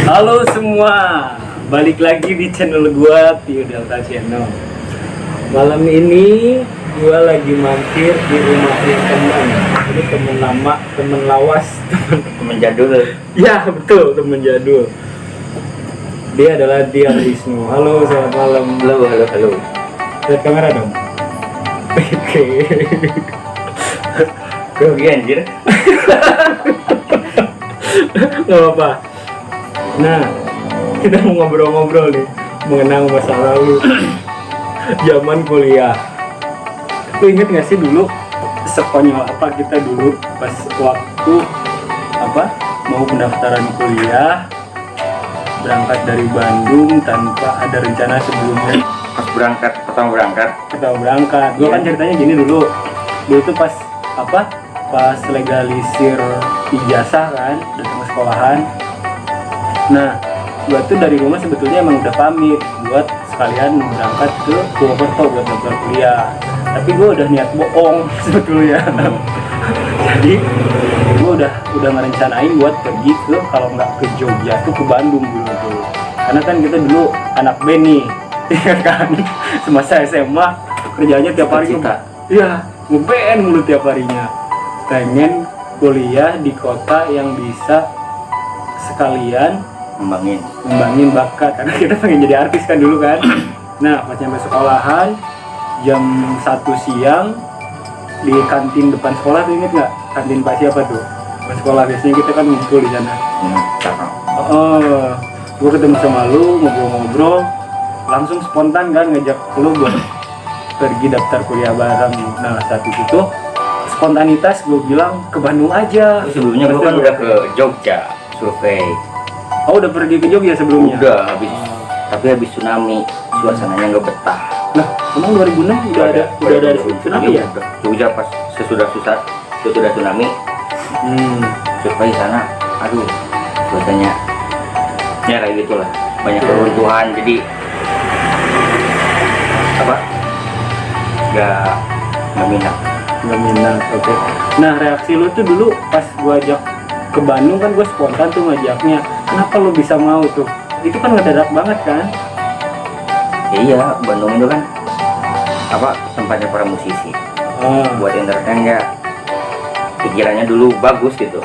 Halo semua, balik lagi di channel gua Tio Delta Channel. Malam ini gua lagi mampir di rumah teman. Ini temen lama, temen lawas, Temen jadul. ya betul, temen jadul. Dia adalah Dian Wisnu. Halo, selamat malam. Halo. Lihat kamera dong. Oke. Grogi anjir. Gak apa-apa. Nah, kita mau ngobrol-ngobrol nih mengenang masa lalu zaman kuliah. Lu inget gak sih dulu sekonyol apa kita dulu pas waktu mau pendaftaran kuliah, berangkat dari Bandung tanpa ada rencana sebelumnya. Pertama berangkat. Gue kan ceritanya gini dulu tuh pas legalisir ijazah kan, datang ke sekolahan. Nah, gue tuh dari rumah sebetulnya emang udah pamit buat sekalian berangkat ke Purwokerto buat daftar kuliah. Tapi gue udah niat bohong sebetulnya. Jadi gue udah ngerencanain buat pergi ke, kalau nggak ke Jogja tuh ke Bandung dulu tuh. Karena kan kita dulu anak band nih, ya kan. Semasa SMA kerjanya tiap hari nge-band mulu tiap harinya. Pengen kuliah di kota yang bisa sekalian ngembangin bakat, karena kita pengen jadi artis kan dulu kan. Nah, pas nyampe sekolahan jam 1 siang di kantin depan sekolah tuh, inget nggak? Kantin Pak siapa tuh? Pas sekolah biasanya kita kan ngumpul di sana. Gue ketemu sama lu, ngobrol-ngobrol, langsung spontan kan ngajak lu buat pergi daftar kuliah bareng. Nah, saat itu tuh spontanitas gue bilang ke Bandung aja. Sebelumnya gue kan udah ke Jogja survei. Oh, udah pergi ke Jogja sebelumnya? Udah, tapi habis tsunami suasananya nggak betah. Nah, emang 2006 udah ada tsunami ya? Jogja pas sesudah tsunami. Survei sana, aduh, suasananya ya kayak gitulah, banyak keruntuhan, jadi nggak minat. Oke. Nah, reaksi lu tuh dulu pas gua ajak ke Bandung kan, gue spontan tuh ngajaknya. Kenapa lu bisa mau tuh? Itu kan ngedadak banget kan? Iya, Bandung itu kan tempatnya para musisi. Buat entertain ya, pikirannya dulu bagus gitu.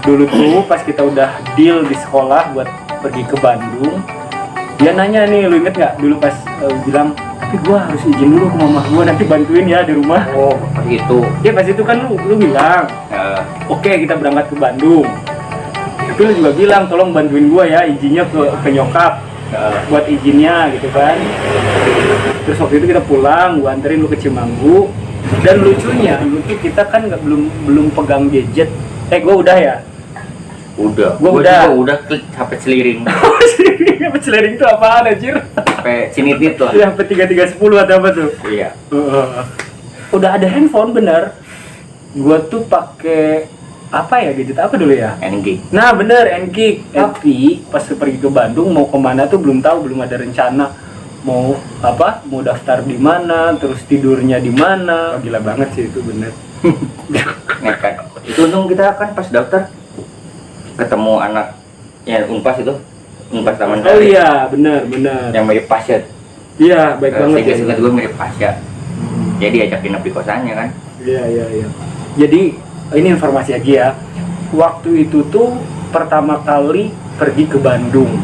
Dulu tuh pas kita udah deal di sekolah buat pergi ke Bandung, dia nanya nih, lu inget nggak dulu pas bilang, tapi gua harus izin dulu ke mama gua, nanti bantuin ya di rumah. Oh, pas itu. Ya pas itu kan lu bilang, oke, kita berangkat ke Bandung. Tapi lu juga bilang, tolong bantuin gua ya, izinnya ke nyokap, buat izinnya gitu kan. Terus waktu itu kita pulang, gua anterin lu ke Cimanggu. Dan lucunya, dulu tuh kita kan belum pegang gadget. Gua udah ya? Gua udah klik HP seliring. HP seliring itu apaan anjir? HP Sinitit lah. Ya, HP 3310 atau apa tuh? Iya. Udah ada handphone bener. Gua tuh pakai gadget apa dulu ya? NG. Nah bener, NG. Tapi pas pergi ke Bandung mau kemana tuh belum ada rencana. Mau daftar di mana, terus tidurnya di mana. Gila banget sih itu, bener. Nekat. Itu untung kita kan pas daftar ketemu anak yang Unpas itu, Unpas Taman Sari. Oh iya, bener. Yang mirip Pasya. Iya, baik banget. Saya juga mirip Pasya. Jadi ajakin nginep di kosannya kan. Iya. Jadi ini informasi aja ya. Waktu itu tuh pertama kali pergi ke Bandung.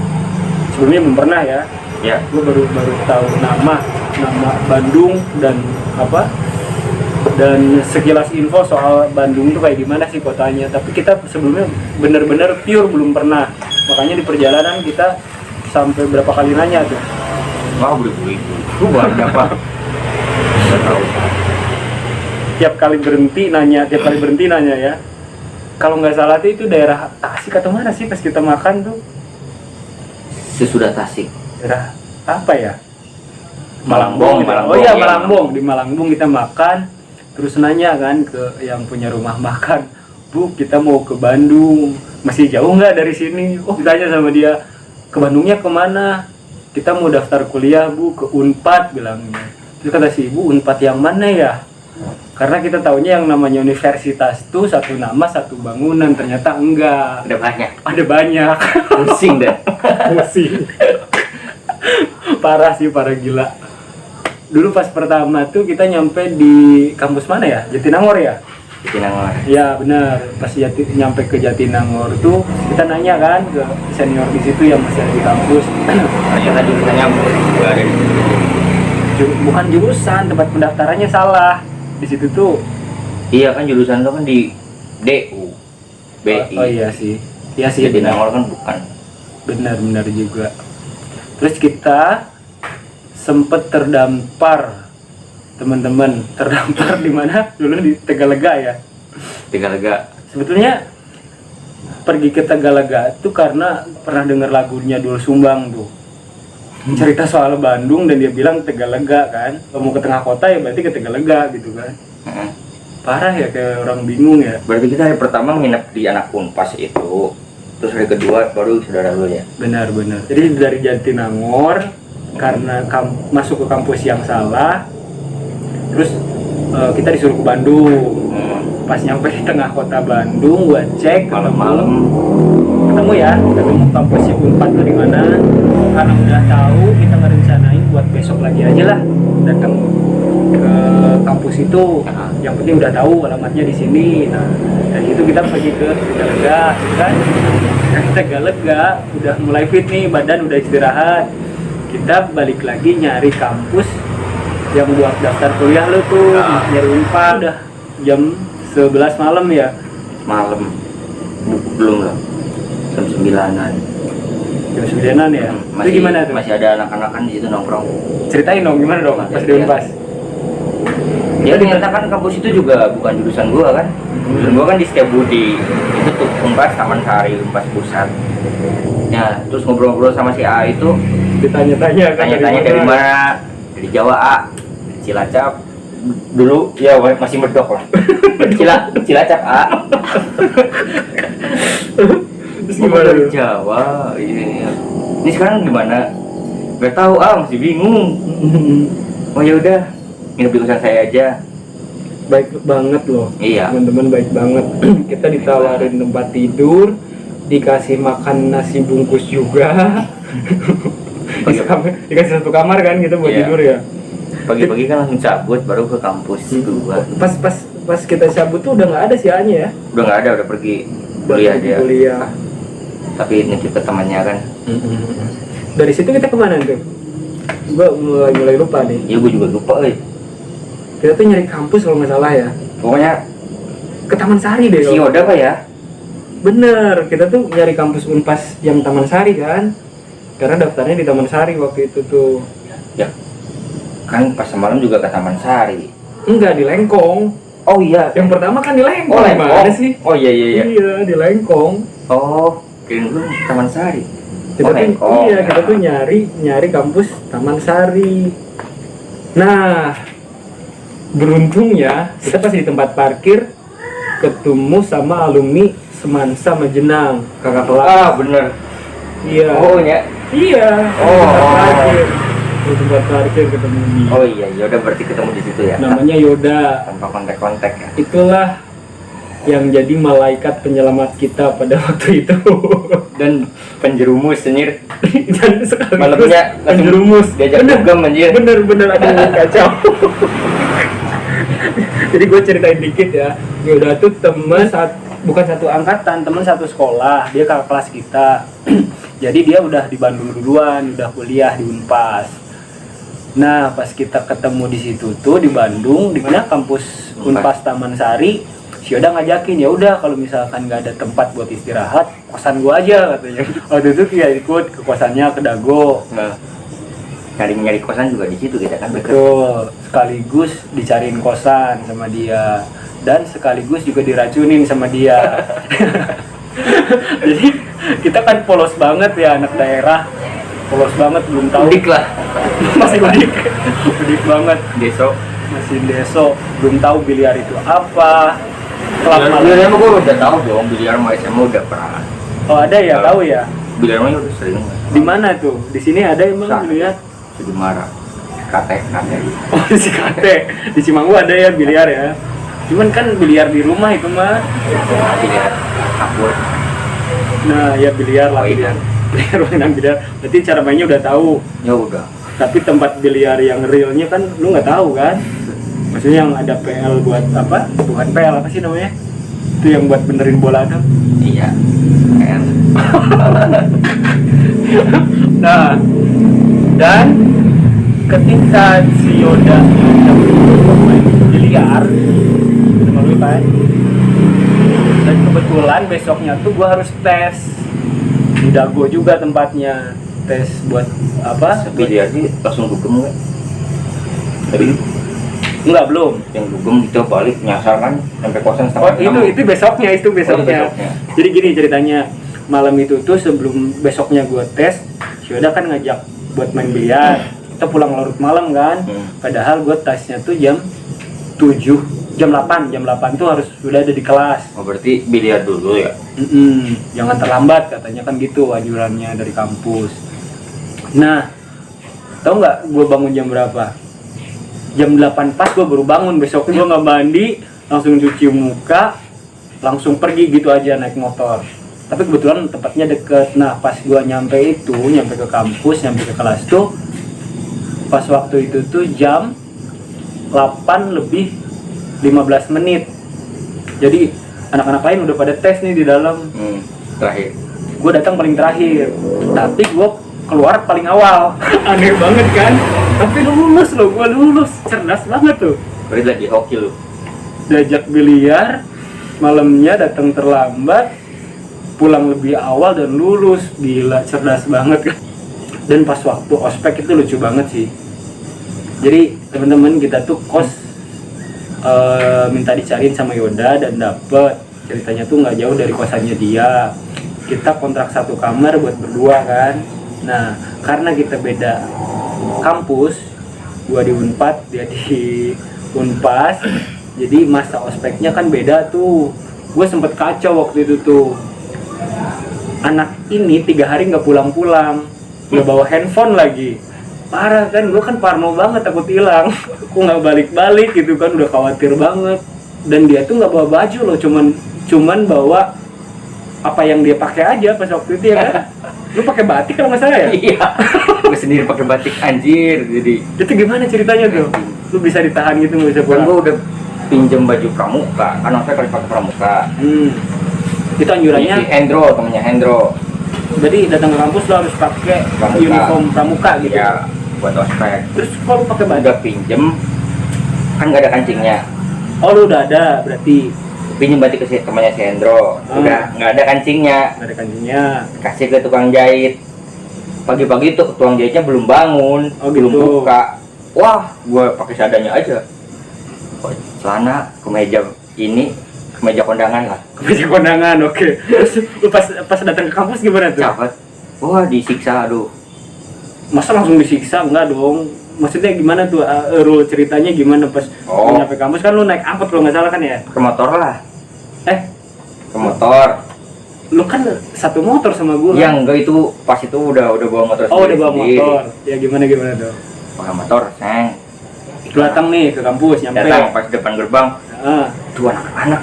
Sebelumnya belum pernah ya. Ya. Gue baru tahu nama Bandung dan dan sekilas info soal Bandung tuh kayak gimana sih kotanya. Tapi kita sebelumnya bener-bener pure belum pernah. Makanya di perjalanan kita sampai berapa kali nanya tuh. Wah, beribu-ribu. Gue baru dapat. Nggak tahu. Tiap kali berhenti nanya ya. Kalau nggak salah tuh itu daerah Tasik atau mana sih pas kita makan tuh? Sesudah Tasik. Daerah apa ya? Malangbong. Oh iya, Malangbong. Di Malangbong kita makan, terus nanya kan ke yang punya rumah makan, Bu, kita mau ke Bandung, masih jauh nggak dari sini? Oh, ditanya sama dia, ke Bandungnya kemana? Kita mau daftar kuliah, Bu, ke Unpad bilangnya. Terus kata si ibu, Unpad yang mana ya? Karena kita taunya yang namanya universitas tuh satu nama satu bangunan, ternyata enggak. Ada banyak. Ada banyak. Pusing deh. Pusing. Parah sih, parah gila. Dulu pas pertama tuh kita nyampe di kampus mana ya? Jatinangor ya? Jatinangor. Ya benar. Pas nyampe ke Jatinangor tuh kita nanya kan ke senior di situ yang masih ada di kampus. Ternyata jurusannya nggak ada. Bukan jurusan, tempat pendaftarannya salah. Di situ tuh. Iya kan jurusan itu kan di DU. BI. Oh iya sih. Iya sih. Jatinangor kan bukan. Benar juga. Terus kita sempet terdampar, teman-teman, terdampar di mana? Dulu di Tegalega ya. Tegalega. Sebetulnya pergi ke Tegalega itu karena pernah dengar lagunya Doel Sumbang tuh. Cerita soal Bandung dan dia bilang Tegalega kan. Kalau mau ke tengah kota ya berarti ke Tegalega gitu kan. Parah ya, kayak orang bingung ya. Berarti kita hari pertama nginep di anak Unpas itu. Terus hari kedua baru saudara lu ya. Benar. Jadi dari Jatinangor karena masuk ke kampus yang salah, terus kita disuruh ke Bandung. Pas nyampe di tengah kota Bandung, gua cek Malam-malam ketemu kampusnya Unpad tuh di mana. Karena udah tahu, kita ngerencanain buat besok lagi aja lah datang ke kampus itu. Yang penting udah tahu alamatnya di sini. Nah, dari itu kita pergi ke Tegalega, kan? Dari Tegalega udah mulai fit nih, badan udah istirahat. Kita balik lagi nyari kampus yang buat daftar kuliah lo tuh, nyari Unpad. Udah jam 11 malam ya. malam belum lah, jam 9-an. Jam 9-an ya. Itu gimana tuh? Masih ada anak-anak kan di situ nongkrong. Ceritain dong gimana dong pas di Unpas. Ya ternyata kan kampus itu juga bukan jurusan gua kan. Jurusan gua kan di Setiabudi. Itu tuh Unpas Taman Sari, Unpas Pusat. Ya, terus ngobrol-ngobrol sama si A itu, Ditanya-tanya kan tanya-tanya dari mana? Dari Jawa A, dari Cilacap. Dulu ya masih medok lah. Cilacap A. Terus gimana Dari lu? Jawa. Ini sekarang gimana? Gak tahu masih bingung. Oh ya udah, nginep di kosan saya aja. Baik banget loh. Iya. Teman-teman baik banget. Kita ditawarin tempat tidur, dikasih makan nasi bungkus juga. Dikasih satu kamar kan gitu buat tidur ya. Pagi-pagi kan langsung cabut baru ke kampus gua. Pas kita cabut tuh udah nggak ada si A-nya ya. Udah nggak ada, udah pergi kuliah dia. Kuliah. Tapi nitip ke temannya kan. Dari situ kita kemana tuh? Gua mulai lupa nih. Ya gua juga lupa Kita tuh nyari kampus kalau nggak salah ya. Pokoknya Ke Taman Sari deh. si Oda apa ya? Bener, kita tuh nyari kampus Unpas yang Taman Sari kan. Karena daftarnya di Taman Sari waktu itu tuh. Ya. Kan pas semalam juga ke Taman Sari. Enggak, di Lengkong. Oh iya. Yang pertama kan di Lengkong. Oh, Lengkong. Gimana sih? Oh iya. Iya, di Lengkong. Oh, kirain lu Taman Sari. Kita tuh, Lengkong. iya, kita tuh nyari kampus Taman Sari. Nah, beruntung ya, kita pas di tempat parkir ketemu sama alumni Semansa Majenang, kakak kelas. Bener. Iya. Oh ya. Iya. Oh. Di tempat parkir ketemu dia. Oh iya, udah berarti ketemu di situ ya. Namanya Yoda. Tanpa kontak-kontak ya. Itulah yang jadi malaikat penyelamat kita pada waktu itu. Dan penjerumus anjir. Dan sekaligus Malamnya penjerumus. diajak dugem anjir. Bener aduh kacau. Jadi gue ceritain dikit ya. Yoda tuh bukan satu angkatan, teman satu sekolah. Dia kakak kelas kita. Jadi dia udah di Bandung duluan, udah kuliah di Unpas. Nah, pas kita ketemu di situ tuh di Bandung, di mana kampus Unpas Taman Sari, si Yoda ngajakin, ya udah kalau misalkan nggak ada tempat buat istirahat, kosan gua aja katanya. Waktu itu dia ikut ke kosannya ke Dago. Nah, nyari kosan juga di situ kita kan. Betul, sekaligus dicariin kosan sama dia dan sekaligus juga diracunin sama dia. Jadi kita kan polos banget ya, anak daerah, polos banget, belum tahu. Udik lah. Masih udik banget. Deso. Masih deso, belum tahu biliar itu apa. Biliar mah gue udah tahu dong, biliar mau SMA udah pernah. Oh ada ya, tahu ya. Biliar mah udah sering. Di mana tuh? Di sini ada emang biliar? Sudimara. kate. Oh di Cikate, di Cimanggu ada ya biliar ya. Cuman kan biliar di rumah itu mah. Biliar kapur. Nah ya biliar lah. Oh, iya. Biliar mainan biliar. Berarti cara mainnya udah tahu. Ya udah. Tapi tempat biliar yang realnya kan lu nggak tahu kan. Maksudnya yang ada PL buat apa? Bukan PL apa sih namanya? Itu yang buat benerin bola tuh. Iya. Kayak Nah, dan ketika si Yoda main biliar sama lu kan, dan kebetulan besoknya tuh gua harus tes di Dago juga tempatnya, tes buat apa? biliar sih langsung dugem kan. Tadi Enggak, belum. yang dugem kita balik nyasar kan sampai kosan Oh itu besoknya. besoknya. Jadi gini ceritanya, malam itu tuh sebelum besoknya gua tes, si Yoda kan ngajak buat main biliar. Kita pulang larut malam kan. Padahal gua tesnya tuh jam 7, jam 8 tuh harus sudah ada di kelas. Oh berarti biliar dulu ya. Jangan terlambat katanya kan gitu anjurannya dari kampus. Nah, tau nggak gua bangun jam berapa? Jam 8 pas gua baru bangun. Besok gua nggak mandi, langsung cuci muka, langsung pergi gitu aja naik motor. Tapi kebetulan tempatnya deket. Nah pas gua nyampe ke kampus, nyampe ke kelas tuh pas waktu itu tuh jam 8 lebih 15 menit. Jadi anak-anak lain udah pada tes nih di dalam. Terakhir Gue datang paling terakhir, tapi gue keluar paling awal. Aneh banget kan? Tapi lulus loh, gue lulus. Cerdas banget tuh. berarti lagi hoki lu. Diajak biliar, malamnya datang terlambat, pulang lebih awal dan lulus. Gila, cerdas banget kan? Dan pas waktu ospek itu lucu banget sih. Jadi teman-teman kita tuh kos minta dicariin sama Yoda dan dapet. Ceritanya tuh nggak jauh dari kosannya dia. Kita kontrak satu kamar buat berdua kan. Nah karena kita beda kampus, gua di Unpad, dia di Unpas, jadi masa ospeknya kan beda tuh. Gue sempet kacau waktu itu tuh. Anak ini 3 hari nggak pulang-pulang, nggak bawa handphone lagi. Parah kan, gue kan parno banget, takut hilang. Aku nggak balik-balik gitu kan, udah khawatir banget. Dan dia tuh nggak bawa baju loh, cuman bawa apa yang dia pakai aja pas waktu itu ya kan. Lu pakai batik kalau nggak salah ya? Iya. Gue sendiri pakai batik anjir. Jadi Itu gimana ceritanya tuh? Lu bisa ditahan gitu nggak bisa kan pulang? gue udah pinjem baju pramuka, kan saya kalau pakai pramuka. Itu anjurannya. Si Hendro, temennya Hendro. Jadi datang ke kampus lo harus pakai Pramuka. uniform pramuka gitu. Ya, buat ospek. Terus kalau lu pakai baju? Udah pinjem, kan nggak ada kancingnya. Oh lu udah ada berarti. Pinjem batik ke temannya si Hendro, udah nggak ada kancingnya. Nggak ada kancingnya. Kasih ke tukang jahit. Pagi-pagi tuh tukang jahitnya belum bangun, Oh, belum gitu. buka. Wah, gue pakai seadanya aja. Celana, kemeja ini, kemeja kondangan lah. Kemeja kondangan, oke. Terus lu pas datang ke kampus gimana tuh? Capek. Wah, disiksa, aduh. Masa langsung disiksa? Enggak dong. Maksudnya gimana tuh, rule ceritanya gimana pas lu nyampe kampus? Kan lu naik angkot kalau nggak salah kan ya? Ke motor lah. Ke motor. Lu kan satu motor sama gua. Yang enggak itu pas itu udah bawa motor Oh udah bawa sendiri. motor. Ya gimana tuh? Bawa motor, sayang. Lu datang nih ke kampus, nyampe. Datang pas depan gerbang. Tuh anak-anak.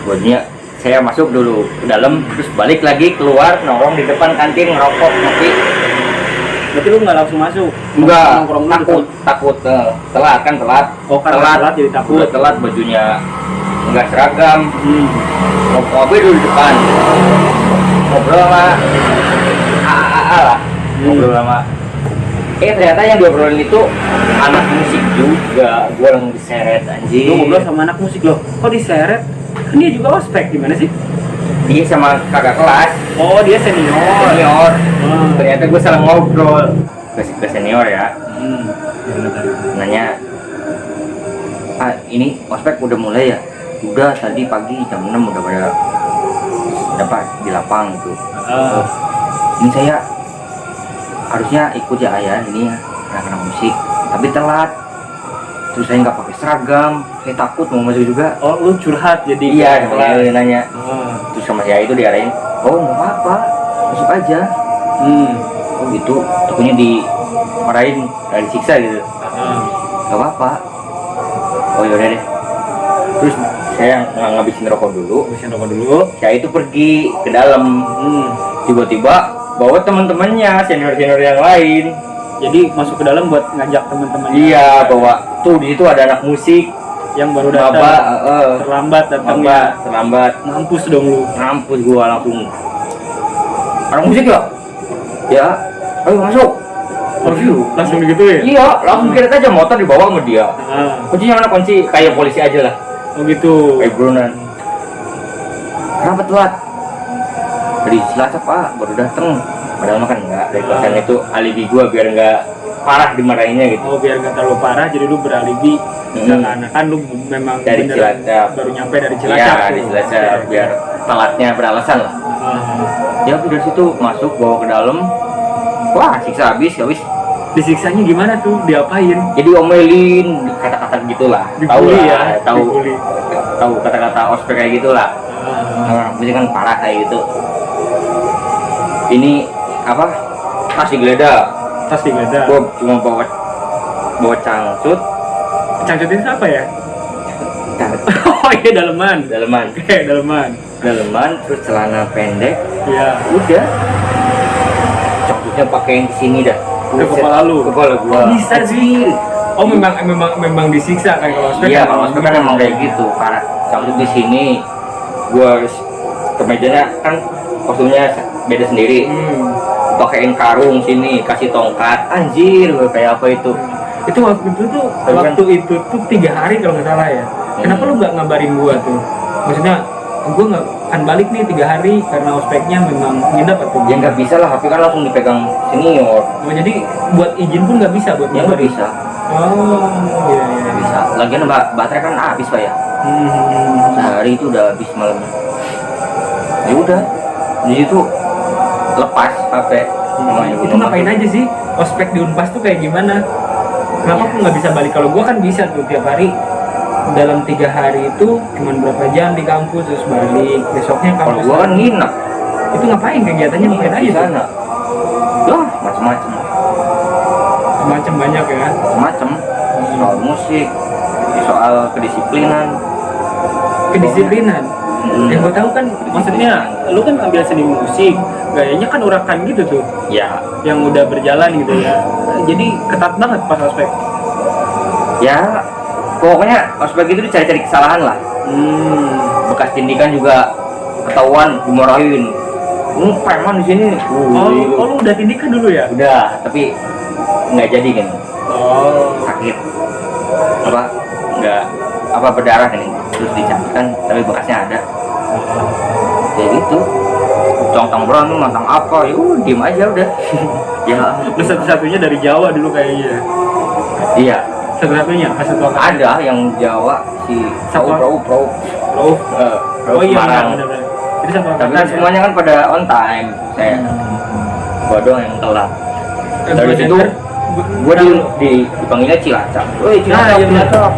Buatnya saya masuk dulu ke dalam, terus balik lagi keluar nongkrong di depan kantin ngerokok ngopi. Berarti lu nggak langsung masuk? Enggak, Nongkrong dulu takut telat kan telat. Oh karena telat jadi takut. Udah telat, bajunya enggak seragam. Ngopi dulu di depan. Ngobrol sama AA lah. Ngobrol sama ternyata yang diobrolin itu anak musik juga. Gua langsung diseret anjing. Lu ngobrol sama anak musik loh. Kok diseret? Kan dia juga ospek, gimana sih? Dia sama kakak kelas. Oh dia senior. Ternyata gue salah ngobrol ke senior ya. Nanya, ini ospek udah mulai ya? Udah, tadi pagi jam 6 udah pada dapat di lapang gitu. Ini saya harusnya ikut ya ayah ini ya, anak-anak musik, tapi telat. Terus saya nggak pakai seragam, saya takut mau masuk juga. Oh lu curhat jadi? Iya, dia nanya. Terus sama saya itu diarahin, oh nggak apa-apa, masuk aja. oh gitu, takutnya dimarahin, disiksa gitu. Gak apa-apa. Oh yaudah deh. Terus saya ngabisin rokok dulu. Saya itu pergi ke dalam. Tiba-tiba bawa teman-temannya, senior-senior yang lain. Jadi masuk ke dalam buat ngajak teman-teman. Iya, bawa tuh di situ ada anak musik yang baru datang. Terlambat datang ya. Terlambat. Mampus dong lu. Mampus gua langsung. Anak musik ya? Ya. Ayo masuk. Langsung digituin? Iya, langsung kirim aja motor dibawa sama dia. Kuncinya mana kunci kayak polisi aja lah. Oh gitu. Kayak buronan. Kenapa telat? Dari Cilacap Pak, baru dateng. Padahal makan enggak. Dari kosan itu alibi gua biar enggak parah dimarahinnya gitu. Oh biar enggak terlalu parah, jadi lu beralibi. Seakan-akan lu memang dari Cilacap. Baru nyampe dari Cilacap. Iya, dari Cilacap biar telatnya beralasan lah. Ya dari situ masuk bawa ke dalam. Wah, siksa habis. Disiksanya gimana tuh? Diapain? Jadi omelin kata-kata gitulah. Tahu ya, tahu kata-kata ospek kayak gitulah. Ini kan parah kayak gitu. Ini apa? Tas digeledah. Gua cuma bawa cangcut. Cangcut itu apa ya? Oh iya daleman. Daleman terus celana pendek. Iya. Udah. Cangcutnya pakein di sini dah. Ke kepala lu. Kepala gua. Oh, bisa sih. Oh memang disiksa kan kalau ospek. Iya, kalau ospek kan emang kayak gitu, parah. Cangcut di sini. Gua harus kemejanya kan kostumnya beda sendiri. Pakein karung sini, kasih tongkat. Anjir, kayak apa itu? Itu waktu itu tuh 3 hari kalau nggak salah ya. Kenapa lu nggak ngabarin gua tuh? Maksudnya gua nggak akan balik nih 3 hari karena ospeknya memang nginep atau ya nggak bisa lah, tapi kan langsung dipegang senior. Oh jadi buat izin pun nggak bisa buat ya nggak bisa. Oh iya bisa. Lagian baterai kan habis Pak ya. Sehari itu udah habis malamnya. Ya udah, di situ lepas HP. Itu ngapain aja sih? Ospek di Unpas tuh kayak gimana? Kenapa aku nggak bisa balik? Kalau gua kan bisa tuh tiap hari dalam 3 hari itu cuman berapa jam di kampus terus balik, besoknya kampus. Kalau gua kan nginep. Itu ngapain kegiatannya? Ngapain aja sana? Lah macam-macam banyak ya. Macam soal musik, soal kedisiplinan. Yang gue tahu kan, maksudnya lu kan ambil seni musik, gayanya kan urakan gitu tuh. Ya. Yang udah berjalan gitu ya. Jadi ketat banget pas ospek. Ya, pokoknya ospek itu dicari-cari kesalahan lah. Bekas tindikan juga ketahuan, dimarahin. Preman di sini. Oh, lu udah tindikan dulu ya? Udah, tapi nggak jadi kan. Sakit. Nggak berdarah kan, terus dicampurkan, tapi bekasnya ada. Kayak gitu. Tong berantem tentang apa? Yuk, diem aja udah. Ya, lu satu-satunya dari Jawa dulu kayaknya. Iya. Satu-satunya pas itu ada yang Jawa si Rauf. Oh iya benar. Jadi satu tapi kan semuanya kan pada on time. Saya gua doang yang telat. Dari situ gua dipanggilnya Cilacap. Woi, Cilacap.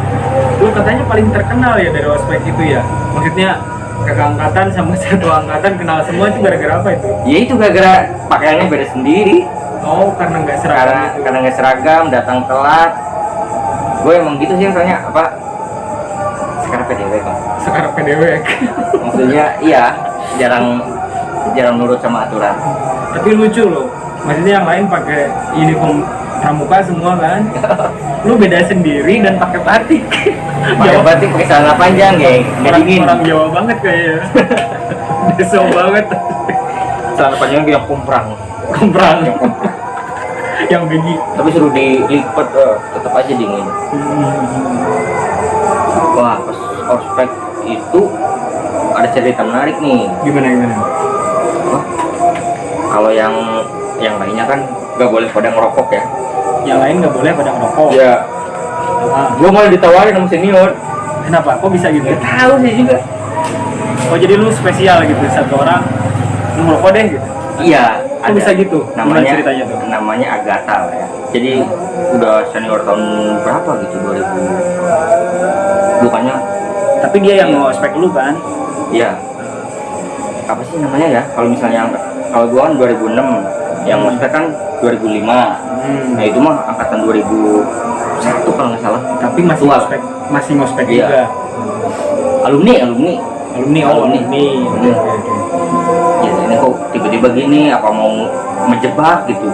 Lu katanya paling terkenal ya dari ospek itu ya. Maksudnya kakak angkatan sama satu angkatan kenal semua itu gara-gara apa itu? Ya itu gara-gara pakaiannya beda sendiri. Oh, karena nggak seragam. Karena nggak seragam, datang telat. Gue emang gitu sih soalnya apa? Sekarang PDW kan. Sekarang PDW. Maksudnya iya, jarang nurut sama aturan. Tapi lucu loh. Maksudnya yang lain pakai uniform pramuka semua kan. Lu beda sendiri dan pakai batik. Pakai batik, pakai celana panjang, geng. Dingin. Orang Jawa banget kayaknya. Deso banget. Celana panjang yang komprang. Yang gigi. Tapi suruh dilipat, tetap aja dingin. Wah, pas ospek itu ada cerita menarik nih. Gimana? Wah, kalau yang lainnya kan nggak boleh pada ngerokok ya. Yang lain nggak boleh pada ngerokok. Ya. Gua malah ditawarin sama senior. Kenapa? Kok bisa gitu? Gak tahu sih juga. Oh jadi lu spesial gitu, satu orang lu ngerokok deh gitu? Iya. Kok bisa gitu? Namanya ceritanya tuh? Namanya Agatha lah ya. Jadi udah senior tahun berapa gitu, 2000. Bukannya. Tapi dia yang ngospek lu kan? Iya. Apa sih namanya ya? Kalau misalnya kalau gua kan 2006, Yang ospek kan 2005. Nah itu mah angkatan 2001 kalau nggak salah. Tapi masih Tua. ngospek Iya. juga. Alumni. Alumni. Alumni. Oke, oke. Ya ini kok tiba-tiba gini, apa mau menjebak gitu.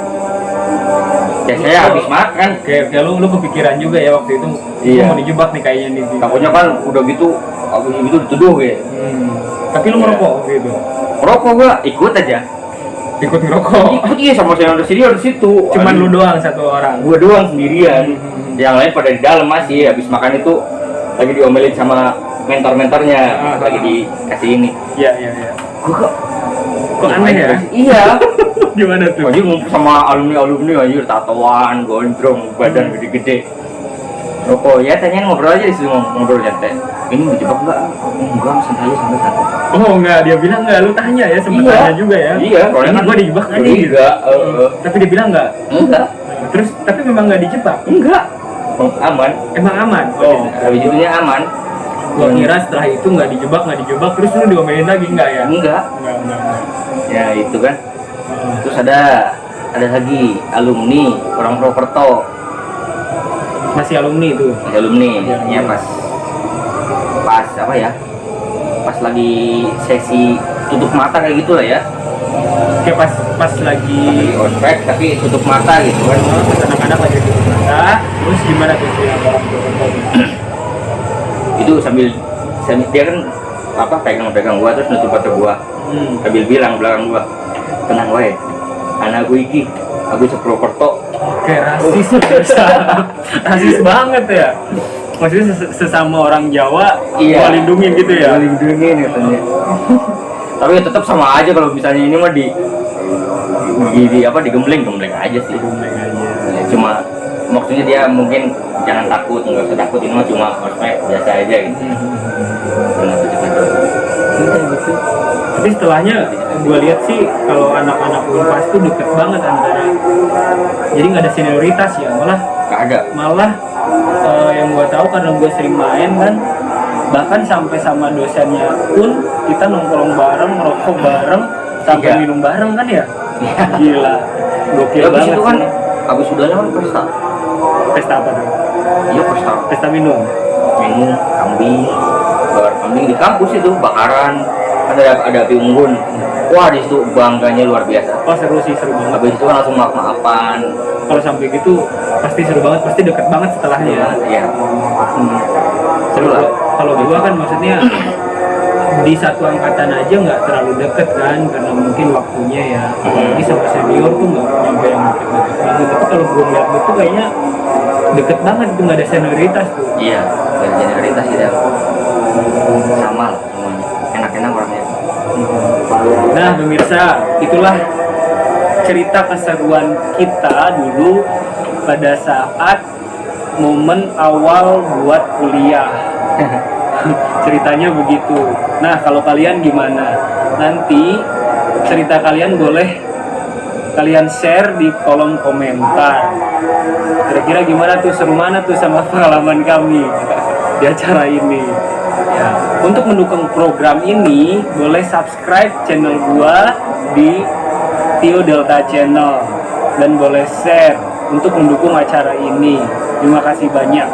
Ya saya habis makan. Kayak lu kepikiran juga ya waktu itu. Iya. Lu mau dijebak nih kayaknya nih. Takutnya kan udah gitu, habis itu dituduh ya. Tapi lu ngerokok waktu itu? Rokok gua ikut aja. Ikut ngerokok. Ikut iya sama saya ada sini ada situ. Cuman Aduh, lu doang satu orang. gua doang sendirian. Yang lain pada di dalam masih habis makan itu lagi diomelin sama mentor-mentornya, lagi dikasih ini. Iya. Gua Kok aneh ya? Iya. Gimana tuh? Anjir ngumpul sama alumni anjir, tatoan, gondrong, badan gede-gede. Rokok ya, tanya ngobrol aja di situ, ngobrol nyantai. Ini dijebak enggak? Enggak, santai aja santai. Oh enggak, dia bilang enggak, lu tanya ya, sempet tanya juga ya. Iya, soalnya ini kan gua dijebak kan nih. Enggak, Tapi dia bilang enggak. enggak. Terus tapi memang enggak dijebak. Enggak. Aman. Emang aman. Oh, habis itunya aman. Gua kira setelah itu enggak dijebak, terus lu diomelin lagi enggak ya? Enggak. Enggak. Ya itu kan. Terus ada lagi alumni orang Purwokerto. Masih alumni itu. Masih alumni. Iya. Ya pas apa ya? Pas lagi sesi tutup mata kayak gitu lah ya. Kayak pas lagi Ospek tapi tutup mata gitu kan. pas anak-anak lagi tutup mata, terus gimana tuh si orang tua? Itu sambil dia kan apa pegang gua terus nutup mata gua. Sambil bilang belakang gua, tenang wae. Anak gue iki, aku Purwokerto. Kayak rasis banget ya. Maksudnya sesama orang Jawa Iya. gua lindungin gitu ya. Lindungin katanya. Tapi ya tetap sama aja kalau misalnya ini mah di digembleng aja sih. Ya, cuma maksudnya dia mungkin jangan takut, nggak usah takut, ini mah cuma ospek biasa aja gitu. Gitu. Tapi setelahnya gue lihat sih kalau anak-anak Unpas tuh deket banget antara, jadi nggak ada senioritas ya, malah yang gue tahu karena gue sering main kan, bahkan sampai sama dosennya pun kita nongkrong bareng, ngerokok bareng, sampai Iya. minum bareng kan ya. Gila, gokil Ya, abis banget itu kan sih. abis udahnya kan pesta. Pesta apa tuh? Iya Pesta minum. kambing, bakar kambing di kampus itu bakaran, ada api unggun. Wah di situ bangganya luar biasa. Oh seru banget. Habis itu kan langsung maaf-maafan. Kalau sampai gitu pasti seru banget, pasti deket banget setelahnya. Iya. Seru lah. Kalau gua kan maksudnya di satu angkatan aja nggak terlalu deket kan, karena mungkin waktunya ya. Apalagi sama senior tuh nggak nyampe yang deket banget. Tapi kalau gua lihat tuh kayaknya deket banget tuh, nggak ada senioritas tuh. Iya, dari senioritas tidak sama lah semuanya. Enak-enak orangnya. Nah pemirsa, itulah cerita keseruan kita dulu pada saat momen awal buat kuliah. Ceritanya begitu. Nah kalau kalian gimana? Nanti cerita kalian boleh kalian share di kolom komentar. Kira-kira gimana tuh, seru mana tuh sama pengalaman kami di acara ini ya. Untuk mendukung program ini boleh subscribe channel gua di Tio Delta Channel dan boleh share untuk mendukung acara ini. Terima kasih banyak.